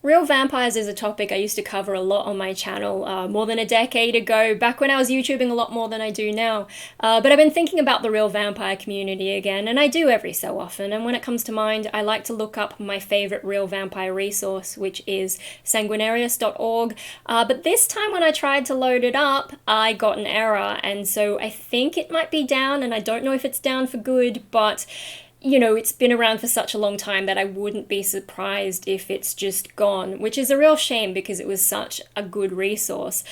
Real vampires is a topic I used to cover a lot on my channel more than a decade ago, back when I was YouTubing a lot more than I do now. But I've been thinking about the real vampire community again, and I do every so often, and when it comes to mind, I like to look up my favorite real vampire resource, which is sanguinarius.org. But this time when I tried to load it up, I got an error, and so I think it might be down, and I don't know if it's down for good, but you know, it's been around for such a long time that I wouldn't be surprised if it's just gone, which is a real shame because it was such a good resource.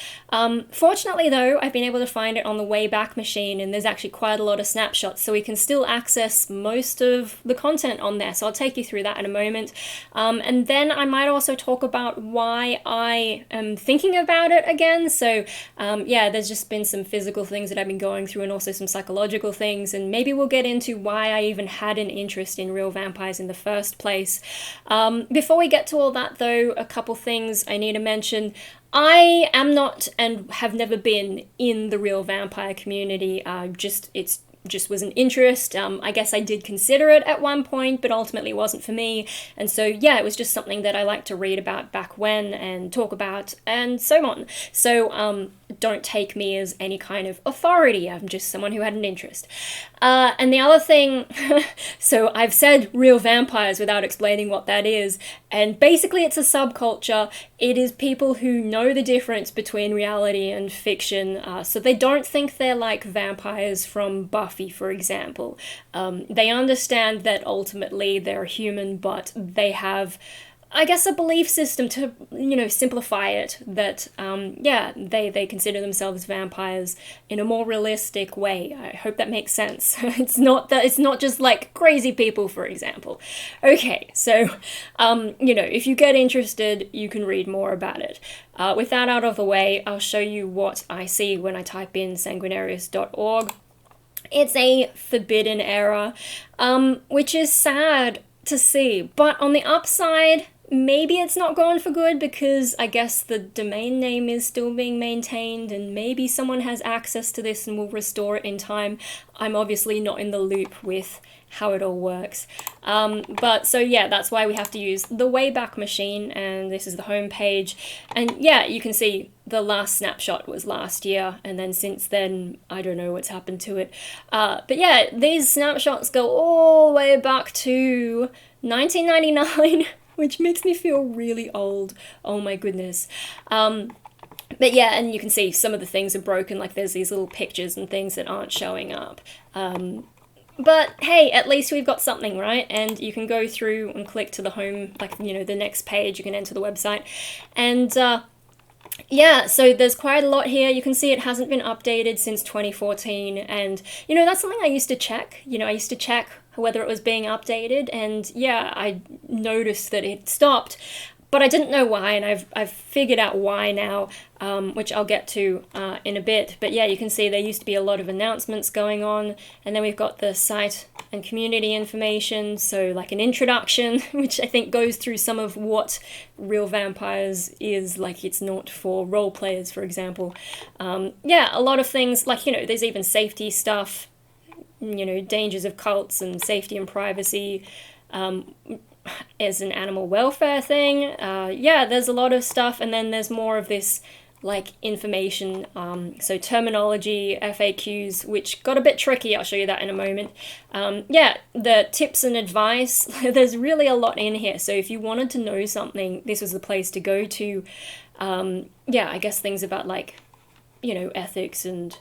Fortunately though, I've been able to find it on the Wayback Machine, and there's actually quite a lot of snapshots, so we can still access most of the content on there, so I'll take you through that in a moment. And then I might also talk about why I am thinking about it again. So yeah, there's just been some physical things that I've been going through and also some psychological things, and maybe we'll get into why I even had an interest in real vampires in the first place. Before we get to all that though, a couple things I need to mention. I am not and have never been in the real vampire community. It's just was an interest. I guess I did consider it at one point, but ultimately it wasn't for me. And so, yeah, it was just something that I liked to read about back when and talk about and so on. So don't take me as any kind of authority. I'm just someone who had an interest. And the other thing, so I've said real vampires without explaining what that is. And basically it's a subculture. It is people who know the difference between reality and fiction. So they don't think they're like vampires from Buffy, for example. They understand that ultimately they're human, but they have, I guess, a belief system to, you know, simplify it, that, yeah, they consider themselves vampires in a more realistic way. I hope that makes sense. It's not just like crazy people, for example. Okay, so, you know, if you get interested, you can read more about it. With that out of the way, I'll show you what I see when I type in sanguinarius.org. It's a forbidden era, which is sad to see, but on the upside, maybe it's not gone for good because I guess the domain name is still being maintained and maybe someone has access to this and will restore it in time. I'm obviously not in the loop with how it all works. But so yeah, that's why we have to use the Wayback Machine, and this is the home page. And yeah, you can see the last snapshot was last year, and then since then, I don't know what's happened to it. But yeah, these snapshots go all the way back to 1999, which makes me feel really old. Oh my goodness. But yeah, and you can see some of the things are broken, like there's these little pictures and things that aren't showing up. But hey, at least we've got something, right? And you can go through and click to the home, like, you know, the next page, you can enter the website. And yeah, so there's quite a lot here. You can see it hasn't been updated since 2014. And, you know, that's something I used to check. You know, I used to check whether it was being updated. And yeah, I noticed that it stopped. But I didn't know why, and I've figured out why now, which I'll get to in a bit. But yeah, you can see there used to be a lot of announcements going on, and then we've got the site and community information, so like an introduction, which I think goes through some of what real vampires is, like it's not for role players, for example. Yeah, a lot of things, like, you know, there's even safety stuff, you know, dangers of cults and safety and privacy, as an animal welfare thing. Yeah, there's a lot of stuff, and then there's more of this like information, so terminology, FAQs, which got a bit tricky. I'll show you that in a moment. Yeah, the tips and advice, there's really a lot in here, so if you wanted to know something, this was the place to go to. Yeah, I guess things about, like, you know, ethics, and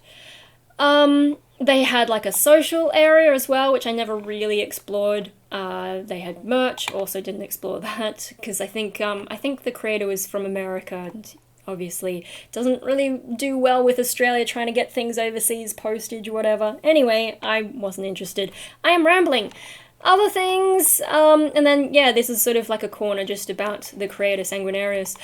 they had like a social area as well, which I never really explored. They had merch, also didn't explore that, because I think the creator was from America, and obviously doesn't really do well with Australia trying to get things overseas, postage or whatever. Anyway, I wasn't interested. I am rambling. Other things, and then, yeah, this is sort of like a corner just about the creator, Sanguinarius.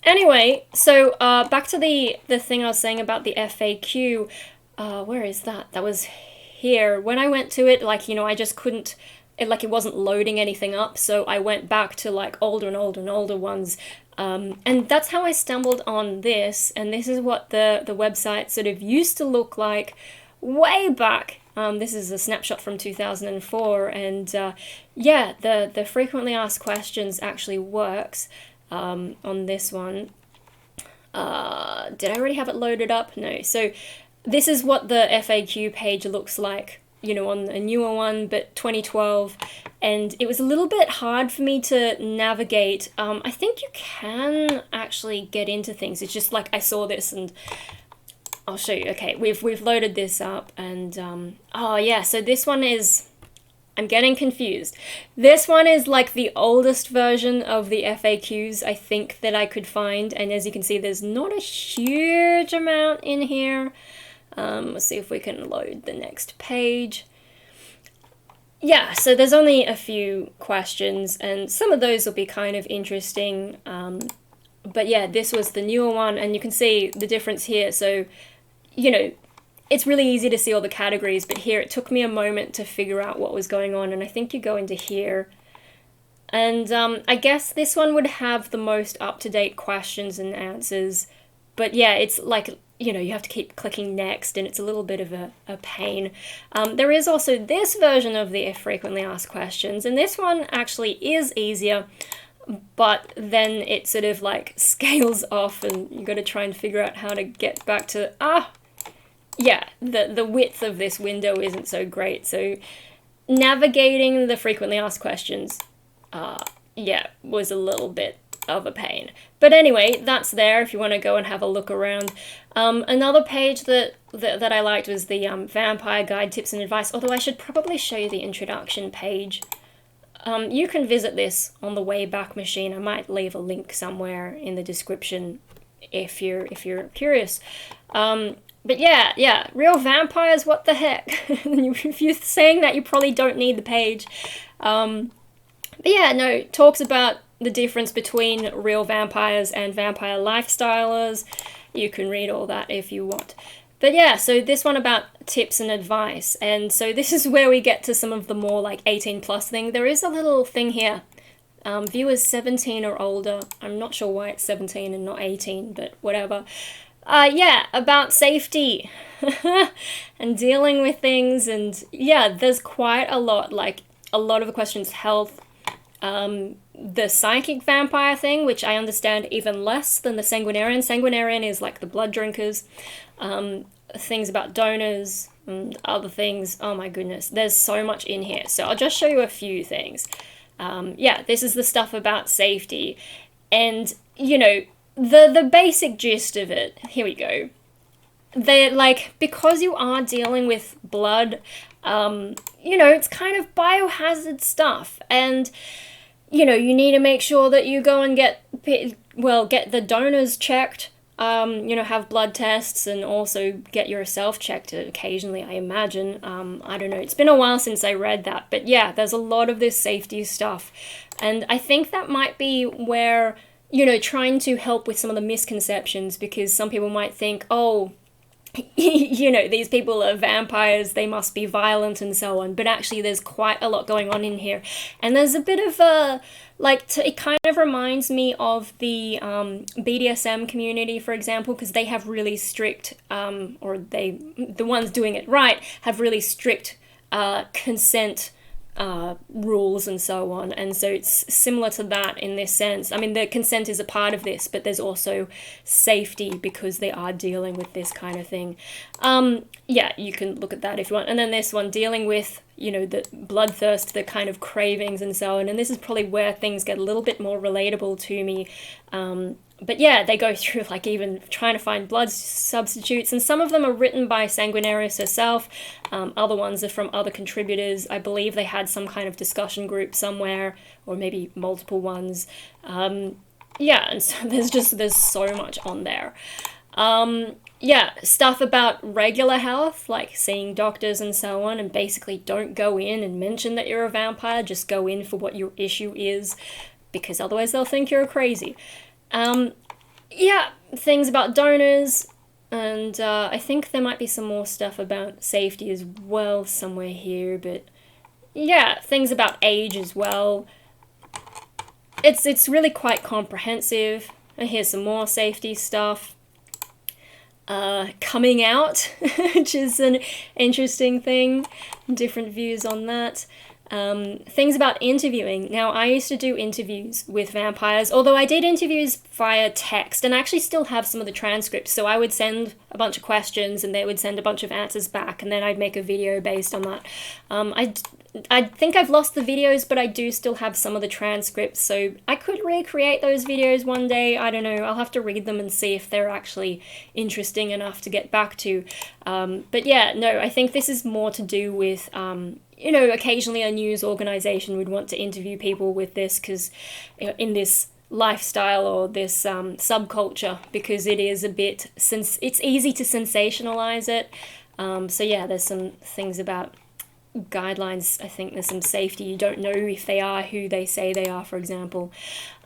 Anyway, so back to the thing I was saying about the FAQ. Where is that? That was here. When I went to it, like, you know, I just couldn't, it wasn't loading anything up, so I went back to like older and older and older ones, and that's how I stumbled on this, and this is what the website sort of used to look like way back This is a snapshot from 2004, and yeah, the frequently asked questions actually works on this one. Did I already have it loaded up? No. So this is what the FAQ page looks like, you know, on a newer one, but 2012. And it was a little bit hard for me to navigate. I think you can actually get into things. It's just like I saw this and I'll show you. Okay, we've loaded this up, and oh yeah, so this one is, I'm getting confused. This one is like the oldest version of the FAQs I think that I could find, and as you can see, there's not a huge amount in here. Let's see if we can load the next page. Yeah, so there's only a few questions, and some of those will be kind of interesting. But yeah, this was the newer one, and you can see the difference here. So, you know, it's really easy to see all the categories, but here it took me a moment to figure out what was going on, and I think you go into here. And I guess this one would have the most up-to-date questions and answers, but yeah, it's like, you know, you have to keep clicking next, and it's a little bit of a pain. There is also this version of the frequently asked questions, and this one actually is easier, but then it sort of like scales off, and you got to try and figure out how to get back to, yeah, the width of this window isn't so great, so navigating the frequently asked questions, yeah, was a little bit of a pain. But anyway, that's there if you want to go and have a look around. Another page that I liked was the Vampire Guide Tips and Advice, although I should probably show you the introduction page. You can visit this on the Wayback Machine. I might leave a link somewhere in the description if you're curious. But yeah, real vampires, what the heck? If you're saying that, you probably don't need the page. But yeah, no, it talks about the difference between real vampires and vampire lifestylers. You can read all that if you want. But yeah, so this one about tips and advice. And so this is where we get to some of the more like 18 plus thing. There is a little thing here. Viewers 17 or older. I'm not sure why it's 17 and not 18, but whatever. Yeah, about safety and dealing with things. And yeah, there's quite a lot, like a lot of the questions, health, the psychic vampire thing, which I understand even less than the Sanguinarian. Sanguinarian is like the blood drinkers, things about donors and other things. Oh my goodness, there's so much in here. So I'll just show you a few things. Yeah, this is the stuff about safety, and you know, the basic gist of it, here we go. They're like, because you are dealing with blood, you know, it's kind of biohazard stuff, and you know, you need to make sure that you go and get the donors checked, you know, have blood tests, and also get yourself checked occasionally, I imagine. I don't know, it's been a while since I read that, but yeah, there's a lot of this safety stuff, and I think that might be where, you know, trying to help with some of the misconceptions, because some people might think, oh, you know, these people are vampires, they must be violent and so on, but actually there's quite a lot going on in here. And there's a bit of a, like, it kind of reminds me of the BDSM community, for example, because they have really strict, the ones doing it right, have really strict consent rules and so on, and so it's similar to that in this sense. I mean, the consent is a part of this, but there's also safety because they are dealing with this kind of thing. Yeah, you can look at that if you want. And then this one, dealing with, you know, the bloodthirst, the kind of cravings and so on, and this is probably where things get a little bit more relatable to me. But yeah, they go through like even trying to find blood substitutes, and some of them are written by Sanguinarius herself. Other ones are from other contributors. I believe they had some kind of discussion group somewhere, or maybe multiple ones. Yeah, and so there's so much on there. Yeah, stuff about regular health, like seeing doctors and so on, and basically don't go in and mention that you're a vampire, just go in for what your issue is, because otherwise they'll think you're crazy. Yeah, things about donors, and I think there might be some more stuff about safety as well somewhere here, but yeah, things about age as well. It's really quite comprehensive, and here's some more safety stuff. coming out, which is an interesting thing. Different views on that. Things about interviewing. Now, I used to do interviews with vampires, although I did interviews via text, and I actually still have some of the transcripts. So I would send a bunch of questions, and they would send a bunch of answers back, and then I'd make a video based on that. I think I've lost the videos, but I do still have some of the transcripts, so I could recreate those videos one day. I don't know, I'll have to read them and see if they're actually interesting enough to get back to. But yeah, no, I think this is more to do with, you know, occasionally a news organization would want to interview people with this, because in this lifestyle or this subculture, because it is a bit, since it's easy to sensationalize it. So yeah, there's some things about guidelines. I think there's some safety. You don't know if they are who they say they are, for example.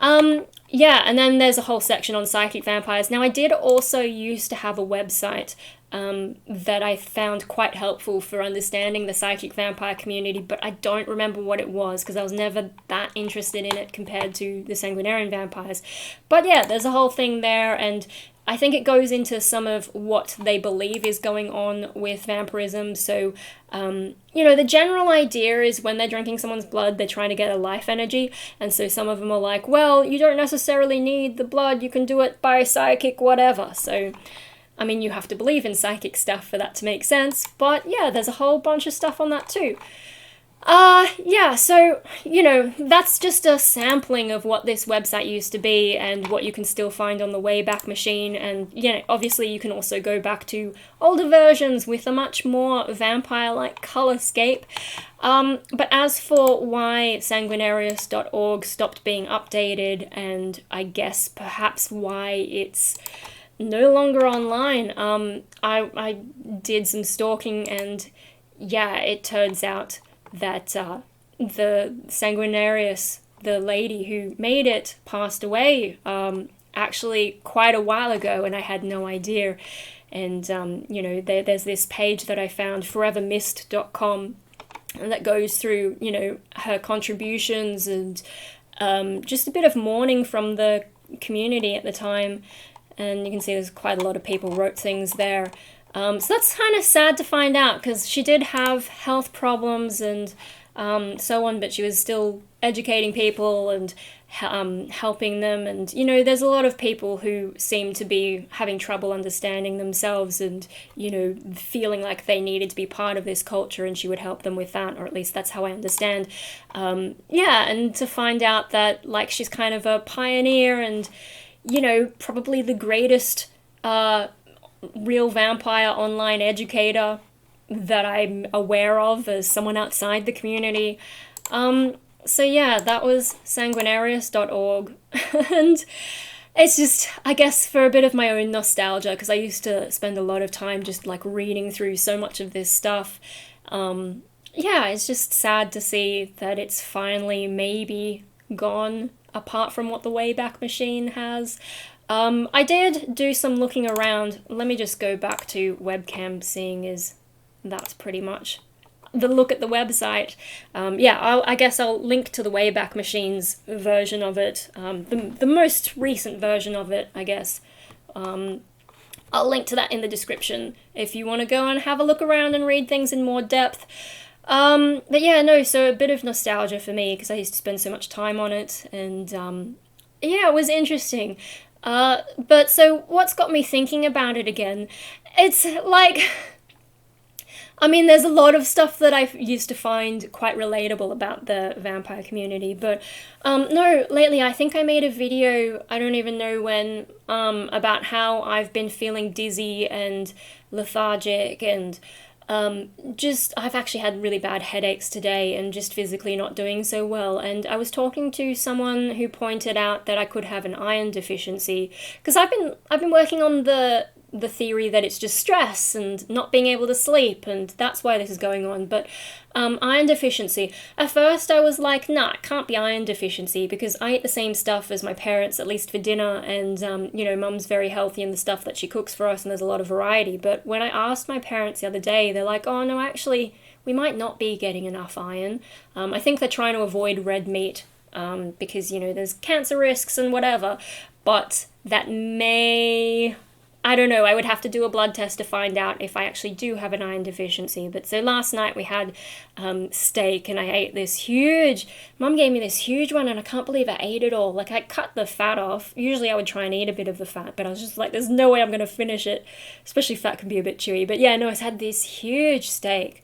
Yeah, and then there's a whole section on psychic vampires. Now, I did also used to have a website that I found quite helpful for understanding the psychic vampire community, but I don't remember what it was because I was never that interested in it compared to the Sanguinarian vampires. But yeah, there's a whole thing there, and I think it goes into some of what they believe is going on with vampirism. So, you know, the general idea is when they're drinking someone's blood, they're trying to get a life energy. And so some of them are like, well, you don't necessarily need the blood, you can do it by psychic whatever. So, I mean, you have to believe in psychic stuff for that to make sense. But yeah, there's a whole bunch of stuff on that too. Yeah, so, you know, that's just a sampling of what this website used to be and what you can still find on the Wayback Machine. And, you know, obviously you can also go back to older versions with a much more vampire-like colorscape. But as for why sanguinarius.org stopped being updated, and I guess perhaps why it's no longer online, I did some stalking, and yeah, it turns out that the Sanguinarius, the lady who made it, passed away actually quite a while ago, and I had no idea. And, you know, there's this page that I found, forevermist.com, and that goes through, you know, her contributions and just a bit of mourning from the community at the time. And you can see there's quite a lot of people wrote things there. So that's kind of sad to find out, because she did have health problems and so on, but she was still educating people and helping them. And, you know, there's a lot of people who seem to be having trouble understanding themselves and, you know, feeling like they needed to be part of this culture, and she would help them with that, or at least that's how I understand. Yeah, and to find out that, like, she's kind of a pioneer and, you know, probably the greatest real vampire online educator that I'm aware of as someone outside the community. So yeah, that was sanguinarius.org. And it's just, I guess, for a bit of my own nostalgia, because I used to spend a lot of time just like reading through so much of this stuff. Yeah, it's just sad to see that it's finally maybe gone, apart from what the Wayback Machine has. I did do some looking around. Let me just go back to webcam, seeing as that's pretty much the look at the website. Yeah, I guess I'll link to the Wayback Machine's version of it, the most recent version of it, I guess. I'll link to that in the description if you want to go and have a look around and read things in more depth. But yeah, no, so a bit of nostalgia for me, because I used to spend so much time on it, and yeah, it was interesting. But so what's got me thinking about it again? It's like, I mean, there's a lot of stuff that I used to find quite relatable about the vampire community, but no, lately I think I made a video, I don't even know when, about how I've been feeling dizzy and lethargic and I've actually had really bad headaches today and just physically not doing so well. And I was talking to someone who pointed out that I could have an iron deficiency, because I've been working on the theory that it's just stress and not being able to sleep, and that's why this is going on. But iron deficiency, at first I was like, nah, it can't be iron deficiency, because I eat the same stuff as my parents, at least for dinner, and you know, mum's very healthy in the stuff that she cooks for us, and there's a lot of variety. But when I asked my parents the other day, they're like, oh no, actually we might not be getting enough iron. I think they're trying to avoid red meat, because, you know, there's cancer risks and whatever, but that may I don't know, I would have to do a blood test to find out if I actually do have an iron deficiency. But so last night we had steak, and I ate this huge, Mum gave me this huge one, and I can't believe I ate it all. Like, I cut the fat off. Usually I would try and eat a bit of the fat, but I was just like, there's no way I'm going to finish it. Especially fat can be a bit chewy. But yeah, no, I had this huge steak.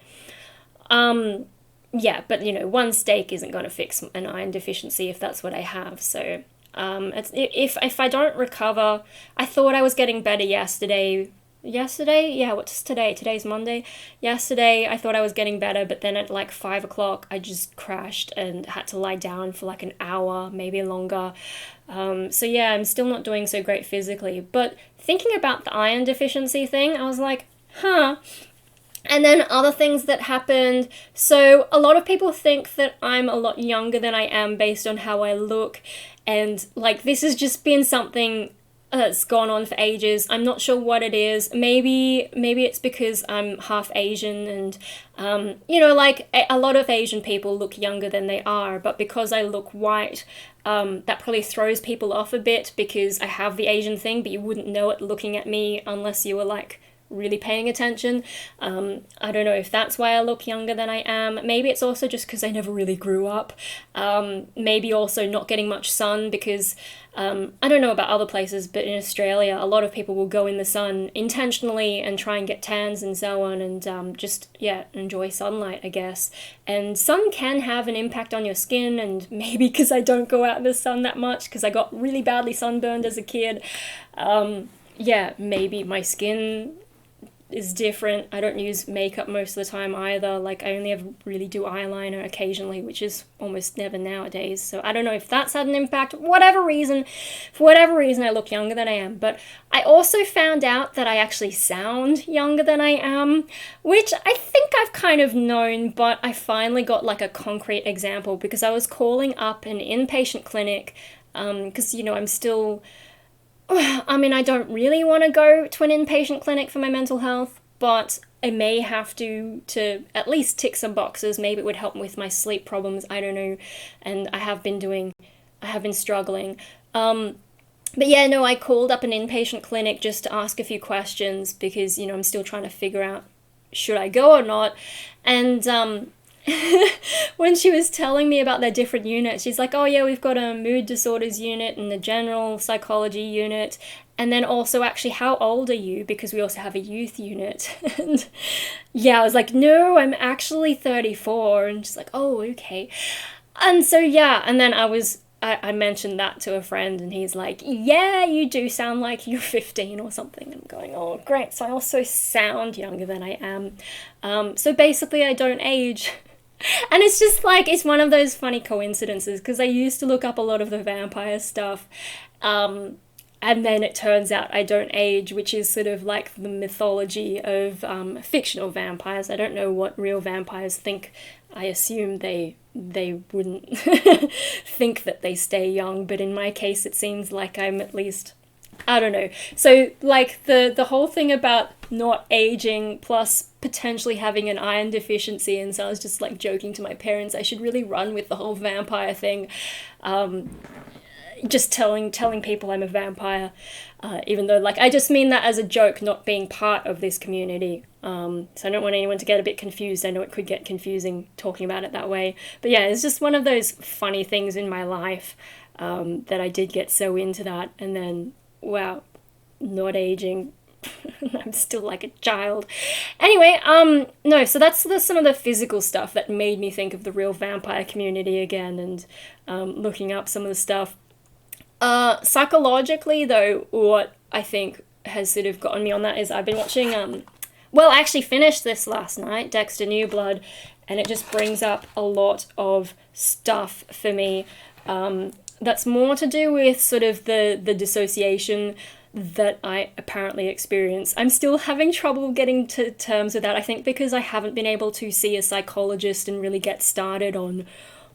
Yeah, but one steak isn't going to fix an iron deficiency if that's what I have. So if I don't recover, I thought I was getting better yesterday. Yesterday? Yeah, what's today? Today's Monday. Yesterday, I thought I was getting better, but then at like 5 o'clock, I just crashed and had to lie down for like an hour, maybe longer. So yeah, I'm still not doing so great physically. But thinking about the iron deficiency thing, I was like, huh. And then other things that happened. So a lot of people think that I'm a lot younger than I am based on how I look. And like, this has just been something that's gone on for ages. I'm not sure what it is. Maybe it's because I'm half Asian, and like a lot of Asian people look younger than they are, but because I look white, that probably throws people off a bit because I have the Asian thing, but you wouldn't know it looking at me unless you were like really paying attention. I don't know if that's why I look younger than I am. Maybe it's also just because I never really grew up. Maybe also not getting much sun because I don't know about other places, but in Australia, a lot of people will go in the sun intentionally and try and get tans and so on, and just enjoy sunlight, I guess. And sun can have an impact on your skin, and maybe because I don't go out in the sun that much, because I got really badly sunburned as a kid. Maybe my skin is different. I don't use makeup most of the time either. Like, I only ever really do eyeliner occasionally, which is almost never nowadays. So I don't know if that's had an impact. For whatever reason, I look younger than I am. But I also found out that I actually sound younger than I am, which I think I've kind of known, but I finally got like a concrete example because I was calling up an inpatient clinic because, I'm still... I don't really want to go to an inpatient clinic for my mental health, but I may have to at least tick some boxes. Maybe it would help with my sleep problems. I don't know. And I have been struggling. But yeah, no, I called up an inpatient clinic just to ask a few questions because, I'm still trying to figure out should I go or not. And when she was telling me about their different units, she's like, oh yeah, we've got a mood disorders unit and a general psychology unit, and then also actually how old are you, because we also have a youth unit. And yeah, I was like, no, I'm actually 34. And she's like, oh, okay. And so yeah, and then I mentioned that to a friend, and he's like, yeah, you do sound like you're 15 or something. And I'm going, oh great, so I also sound younger than I am. So basically I don't age. And it's just like, it's one of those funny coincidences, because I used to look up a lot of the vampire stuff, and then it turns out I don't age, which is sort of like the mythology of fictional vampires. I don't know what real vampires think. I assume they wouldn't think that they stay young, but in my case it seems like I'm at least... I don't know. So, like, the whole thing about not aging plus potentially having an iron deficiency, and so I was just, like, joking to my parents, I should really run with the whole vampire thing. Just telling people I'm a vampire, even though, like, I just mean that as a joke, not being part of this community. So I don't want anyone to get a bit confused. I know it could get confusing talking about it that way. But yeah, it's just one of those funny things in my life that I did get so into that, and then... wow, not aging. I'm still like a child. Anyway, no, so that's some of the physical stuff that made me think of the real vampire community again, and looking up some of the stuff. Psychologically, though, what I think has sort of gotten me on that is I've been watching, I actually finished this last night, Dexter New Blood, and it just brings up a lot of stuff for me. That's more to do with sort of the dissociation that I apparently experience. I'm still having trouble getting to terms with that, I think because I haven't been able to see a psychologist and really get started on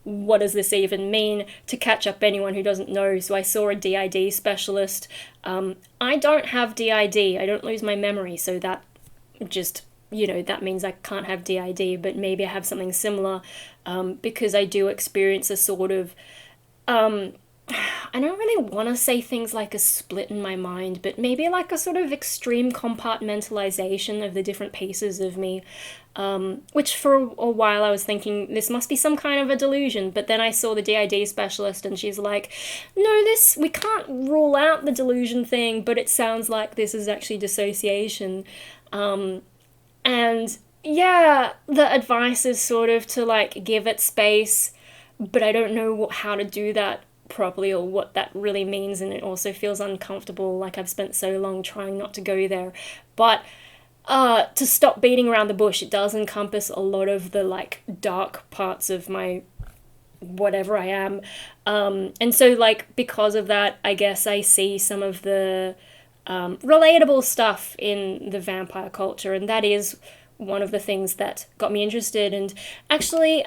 what does this even mean, to catch up anyone who doesn't know. So I saw a DID specialist. I don't have DID. I don't lose my memory, so that just... that means I can't have DID, but maybe I have something similar, because I do experience a sort of, I don't really want to say things like a split in my mind, but maybe like a sort of extreme compartmentalization of the different pieces of me. Which for a while I was thinking this must be some kind of a delusion, but then I saw the DID specialist and she's like, no, we can't rule out the delusion thing, but it sounds like this is actually dissociation. And yeah, the advice is sort of to like give it space, but I don't know how to do that properly or what that really means, and it also feels uncomfortable, like I've spent so long trying not to go there. But to stop beating around the bush, it does encompass a lot of the like dark parts of my whatever I am. And so like because of that, I guess I see some of the relatable stuff in the vampire culture, and that is one of the things that got me interested. And actually,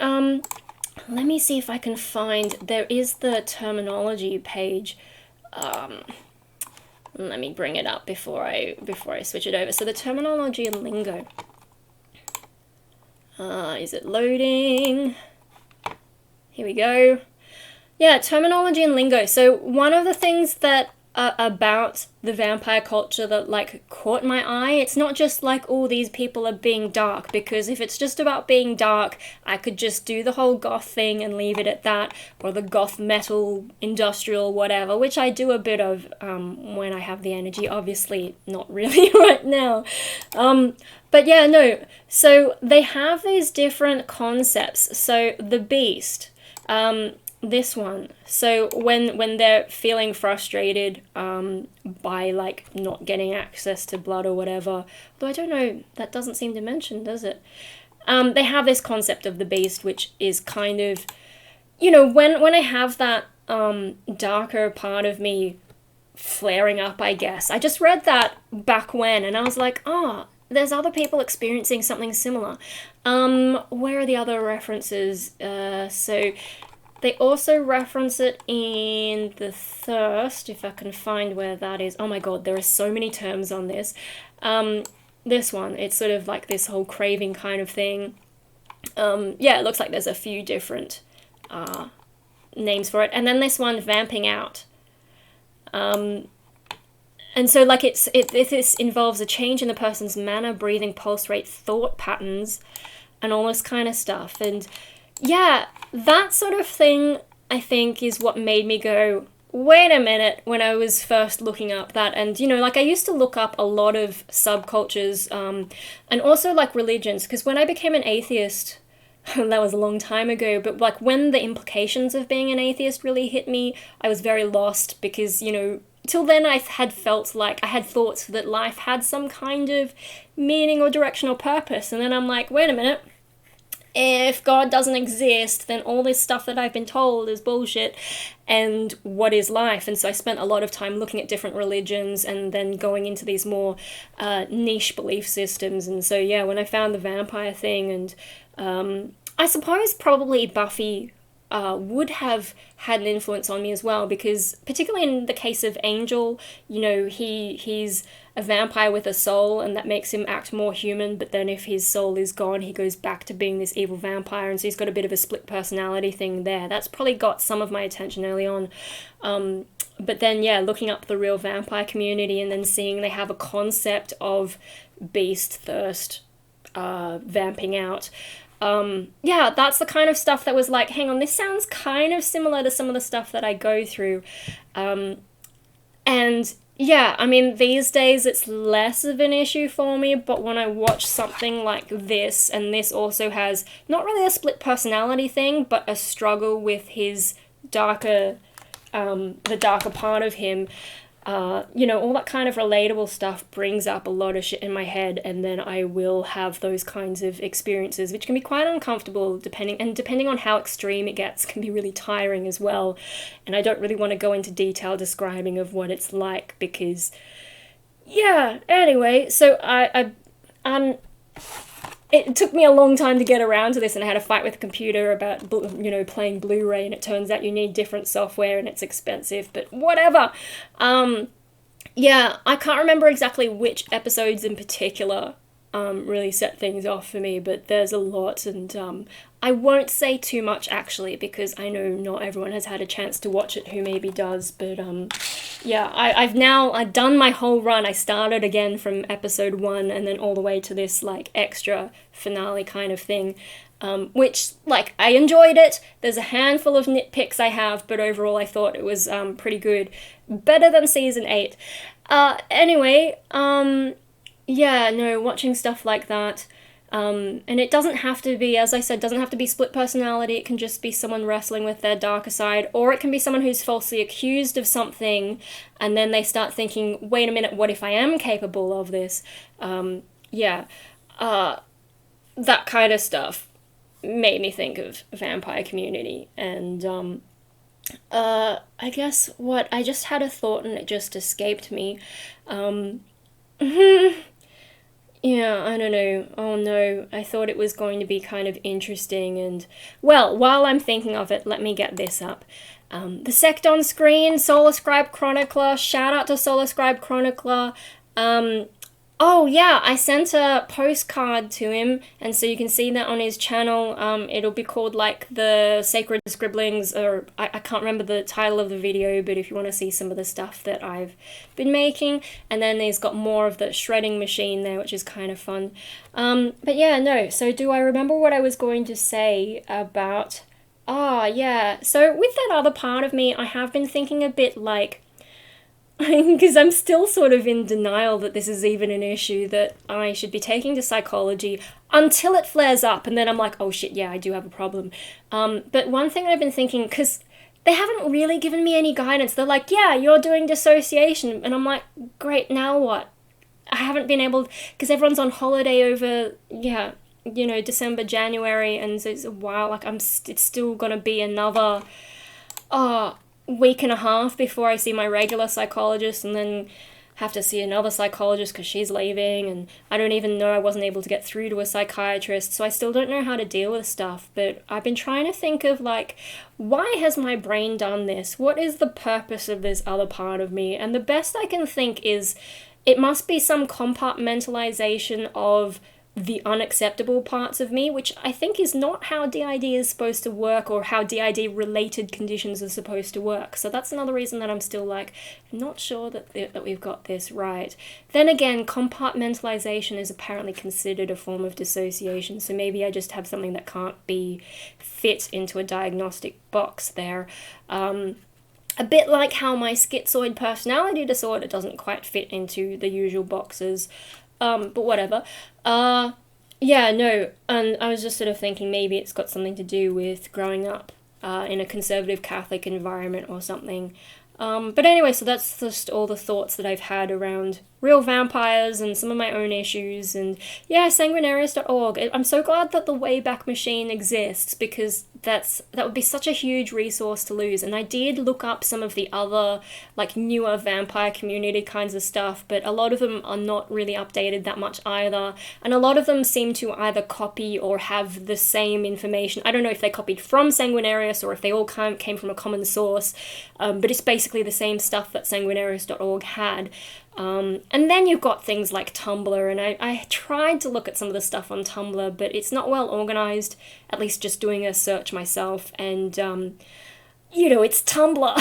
let me see if I can find, there is the terminology page. Let me bring it up before I switch it over. So the terminology and lingo. Is it loading? Here we go. Yeah, terminology and lingo. So one of the things that about the vampire culture that like caught my eye, it's not just like, oh, these people are being dark, because if it's just about being dark, I could just do the whole goth thing and leave it at that, or the goth metal industrial whatever, which I do a bit of when I have the energy, obviously not really right now. But yeah, no, so they have these different concepts. So the beast, this one, so when they're feeling frustrated by like not getting access to blood or whatever, though I don't know, that doesn't seem to mention, does it? They have this concept of the beast, which is kind of, you know, when I have that darker part of me flaring up, I guess. I just read that back when, and I was like, oh, there's other people experiencing something similar. Where are the other references? So they also reference it in The Thirst, if I can find where that is. Oh my god, there are so many terms on this. This one, it's sort of like this whole craving kind of thing. Yeah, it looks like there's a few different names for it. And then this one, vamping out. And so like this involves a change in the person's manner, breathing, pulse rate, thought patterns, and all this kind of stuff. And yeah, that sort of thing, I think, is what made me go, wait a minute, when I was first looking up that. And, you know, like I used to look up a lot of subcultures and also like religions, because when I became an atheist, that was a long time ago, but like when the implications of being an atheist really hit me, I was very lost because, you know, till then I had felt like I had thoughts that life had some kind of meaning or direction or purpose. And then I'm like, wait a minute. If God doesn't exist, then all this stuff that I've been told is bullshit, and what is life? And so I spent a lot of time looking at different religions and then going into these more niche belief systems. And so yeah, when I found the vampire thing, and I suppose probably Buffy would have had an influence on me as well, because particularly in the case of Angel, you know, he's a vampire with a soul, and that makes him act more human, but then if his soul is gone, he goes back to being this evil vampire, and so he's got a bit of a split personality thing there. That's probably got some of my attention early on. But then, yeah, looking up the real vampire community and then seeing they have a concept of beast, thirst, vamping out. Yeah, that's the kind of stuff that was like, hang on, this sounds kind of similar to some of the stuff that I go through. And yeah, I mean, these days it's less of an issue for me, but when I watch something like this, and this also has not really a split personality thing, but a struggle with his darker, the darker part of him, you know, all that kind of relatable stuff brings up a lot of shit in my head, and then I will have those kinds of experiences, which can be quite uncomfortable, depending on how extreme it gets, can be really tiring as well. And I don't really want to go into detail describing of what it's like, because, yeah, anyway, so it took me a long time to get around to this, and I had a fight with the computer about, you know, playing Blu-ray, and it turns out you need different software and it's expensive, but whatever. Yeah, I can't remember exactly which episodes in particular really set things off for me, but there's a lot, and I won't say too much actually, because I know not everyone has had a chance to watch it who maybe does, but yeah, I've done my whole run. I started again from episode 1 and then all the way to this like extra finale kind of thing. Which, like, I enjoyed it. There's a handful of nitpicks I have, but overall I thought it was pretty good. Better than season 8. Anyway, yeah, no, watching stuff like that. And it doesn't have to be, as I said, doesn't have to be split personality. It can just be someone wrestling with their darker side, or it can be someone who's falsely accused of something, and then they start thinking, wait a minute, what if I am capable of this? Yeah, that kind of stuff made me think of Vampire Community, and I guess I just had a thought and it just escaped me. Yeah, I don't know. Oh no, I thought it was going to be kind of interesting, and, well, while I'm thinking of it, let me get this up. The sect on screen, Scribe Chronicler, shout out to Scribe Chronicler. Oh yeah, I sent a postcard to him, and so you can see that on his channel. It'll be called like the Sacred Scribblings, or I can't remember the title of the video, but if you want to see some of the stuff that I've been making. And then he's got more of the shredding machine there, which is kind of fun. But yeah, no, so do I remember what I was going to say about... Ah, yeah, so with that other part of me, I have been thinking a bit like... because I'm still sort of in denial that this is even an issue that I should be taking to psychology until it flares up, and then I'm like, oh shit, yeah, I do have a problem. But one thing I've been thinking, because they haven't really given me any guidance. They're like, yeah, you're doing dissociation, and I'm like, great, now what? I haven't been able, because everyone's on holiday over, yeah, you know, December, January, and so it's a while, like, it's still gonna be another, week and a half before I see my regular psychologist, and then have to see another psychologist because she's leaving, and I don't even know, I wasn't able to get through to a psychiatrist, so I still don't know how to deal with stuff. But I've been trying to think of, like, why has my brain done this? What is the purpose of this other part of me? And the best I can think is it must be some compartmentalization of the unacceptable parts of me, which I think is not how DID is supposed to work, or how DID related conditions are supposed to work. So that's another reason that I'm still like, I'm not sure that we've got this right. Then again, compartmentalization is apparently considered a form of dissociation, so maybe I just have something that can't be fit into a diagnostic box there. A bit like how my schizoid personality disorder doesn't quite fit into the usual boxes. But whatever. Yeah, no, and I was just sort of thinking maybe it's got something to do with growing up in a conservative Catholic environment or something. But anyway, so that's just all the thoughts that I've had around real vampires and some of my own issues, and yeah, sanguinarius.org. I'm so glad that the Wayback Machine exists, because that would be such a huge resource to lose. And I did look up some of the other, like, newer vampire community kinds of stuff, but a lot of them are not really updated that much either, and a lot of them seem to either copy or have the same information. I don't know if they copied from Sanguinarius or if they all came from a common source, but it's basically the same stuff that sanguinarius.org had. And then you've got things like Tumblr, and I tried to look at some of the stuff on Tumblr, but it's not well organized, at least just doing a search myself, and, you know, it's Tumblr.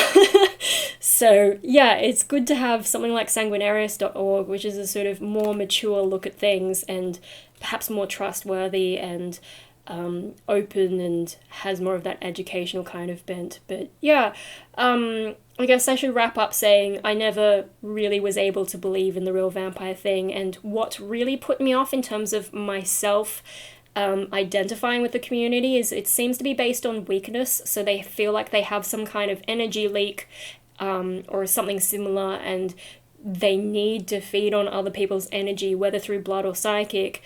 So, yeah, it's good to have something like sanguinarius.org, which is a sort of more mature look at things, and perhaps more trustworthy, and open, and has more of that educational kind of bent. But yeah, I guess I should wrap up saying I never really was able to believe in the real vampire thing, and what really put me off in terms of myself identifying with the community is it seems to be based on weakness, so they feel like they have some kind of energy leak or something similar, and they need to feed on other people's energy, whether through blood or psychic,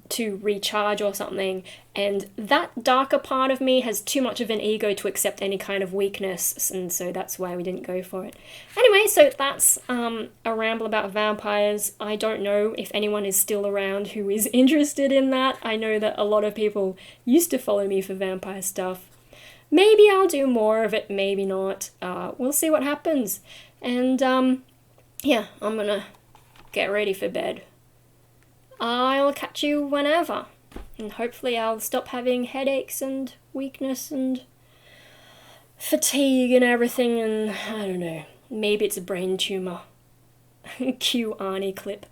to recharge or something, and that darker part of me has too much of an ego to accept any kind of weakness, and so that's why we didn't go for it. Anyway, so that's a ramble about vampires. I don't know if anyone is still around who is interested in that. I know that a lot of people used to follow me for vampire stuff. Maybe I'll do more of it, maybe not. We'll see what happens. And yeah, I'm gonna get ready for bed. I'll catch you whenever. And hopefully I'll stop having headaches and weakness and fatigue and everything, and I don't know, maybe it's a brain tumor. Cue Arnie clip.